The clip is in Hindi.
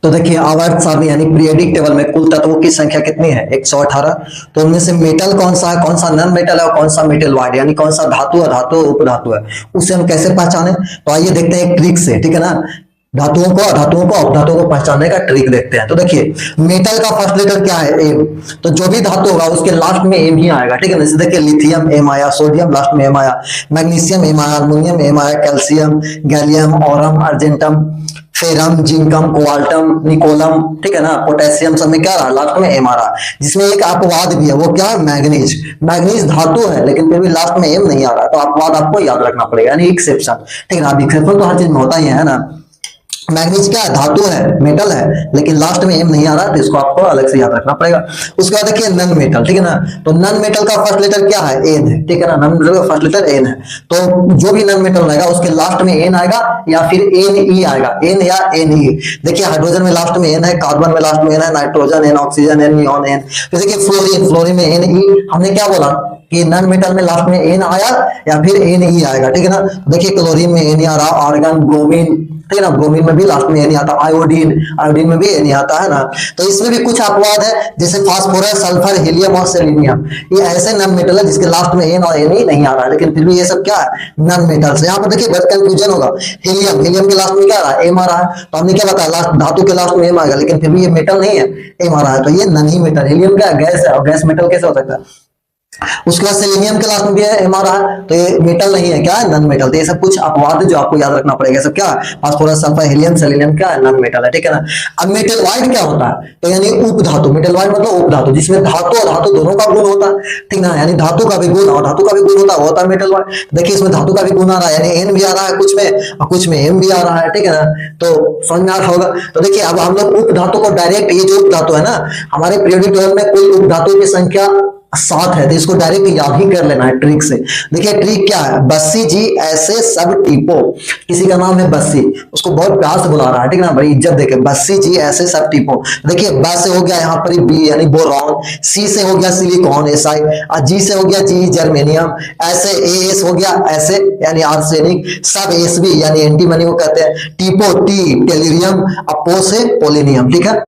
तो देखिए आवर्त सारणी यानी पीरियोडिक टेबल में कुल तत्वों की संख्या कितनी है? 118। तो उनमें से मेटल कौन सा है, कौन सा नॉन मेटल है और कौन सा मेटल वाइड यानी कौन सा धातु है, धातु उपधातु है, उसे हम कैसे पहचाने? तो आइए देखते हैं एक ट्रिक से, ठीक है ना। धातुओं को अधातुओं को अपधातुओं को पहचानने का ट्रिक देखते हैं। तो देखिए मेटल का फर्स्ट लेटर क्या है? एम। तो जो भी धातु होगा उसके लास्ट में एम ही आएगा, ठीक है ना। जैसे देखिए लिथियम एम आया, सोडियम लास्ट में एम आया, मैग्नीशियम एम आया, अल्मुनियम एम आया, calcium, gallium, aurum, argentum, ferrum, zincum, cobaltum, nickelum, ठीक है ना। पोटेशियम सब में क्या रहा? लास्ट में एम आ रहा। जिसमें एक अपवाद भी है, वो क्या है? मैग्नीज। मैग्नीज धातु है लेकिन फिर भी लास्ट में एम नहीं आ रहा, तो अपवाद आपको याद रखना पड़ेगा, यानी एक्सेप्शन, ठीक है ना। अब एक्सेप्शन तो हर चीज में होता ही है ना। मैग्नीज क्या है? धातु है, मेटल है, लेकिन लास्ट में एम नहीं आ रहा, तो इसको आपको अलग से याद रखना पड़ेगा। उसके बाद देखिए नन मेटल, ठीक है ना। तो नन मेटल का फर्स्ट लेटर क्या है? एन है, ठीक है ना। नन मेटल का फर्स्ट लेटर एन है। तो जो भी नन मेटल रहेगा उसके लास्ट में एन आएगा या फिर एन ई आएगा, एन या एन ई। देखिए हाइड्रोजन में लास्ट में एन है, कार्बन में लास्ट में एन है, nitrogen N, oxygen N, neon N. जैसे कि फ्लोरीन, फ्लोरीन में एन ई। हमने क्या बोला कि नन मेटल में लास्ट में एन आया या फिर एन ई आएगा, ठीक है ना। देखिए क्लोरीन में एन आ रहा, आर्गन, ब्रोमीन, ठीक है ना। ब्रोमीन में भी लास्ट में एन आता, आयोडीन, आयोडीन में भी एन आता है ना। तो इसमें भी कुछ अपवाद है, जैसे फास्फोरस, सल्फर, हीलियम और सेलेनियम। ये ऐसे नन मेटल है जिसके लास्ट में एन और एन ही नहीं आ रहा है, लेकिन फिर भी ये सब क्या है? Non metals. यहाँ पर देखिए बहुत कंफ्यूजन होगा। हीलियम, हीलियम के लास्ट में क्या आ रहा है? एम आ रहा है। तो हमने क्या बताया? लास्ट धातु के लास्ट में एम आएगा, लेकिन फिर भी ये मेटल नहीं है, एम आ रहा है, तो ये नन ही मेटल। हीलियम क्या है? गैस है, और गैस मेटल कैसे हो सकता है? उसके बाद सेलेनियम के लास्ट में भी एम आ रहा है, तो ये मेटल नहीं है, क्या है? Non metal. तो ये सब कुछ अपवाद है जो आपको याद रखना पड़ेगा। सब क्या है? फास्फोरस, सल्फर, हीलियम, सेलेनियम क्या है? नन मेटल है, ठीक है ना। अब मेटल वाइड क्या होता है? तो यानी उपधातु। मेटल वाइड मतलब उपधातु, जिसमें धातु और धातु दोनों का गुण होता है, ठीक ना। यानी धातु का भी गुण और धातु का भी गुण होता है, वो होता है मेटल वाइड। देखिए इसमें धातु का भी गुण आ रहा है, यानी एन भी आ रहा है कुछ में और कुछ में एम भी आ रहा है, ठीक है ना। तो समझ में आ रहा होगा। तो देखिए अब हम लोग उपधातु को डायरेक्ट, ये जो उपधातु है ना, हमारे पीरियोडिक टेबल में कुल उपधातु की संख्या 7 है, तो इसको डायरेक्ट याद ही कर लेना है ट्रिक से। देखिए ट्रिक क्या है? बस्सी जी ऐसे सब टीपो। किसी का नाम है बस्सी, उसको बहुत प्यार से बुला रहा है, ठीक है ना, बड़ी इज्जत देके। बस्सी जी ऐसे सब टीपो। देखिए ब से हो गया यहाँ पर बी यानी बोरॉन, सी से हो गया सिलिकॉन एसआई, और जी से हो गया जी जर्मेनियम, ऐसे एस हो गया ऐसे यानी आर्सेनिक, सब एस बी यानी एंटीमनी को कहते हैं, टीपो टी टेलिरियम, अपो से पोलिनियम, ठीक है।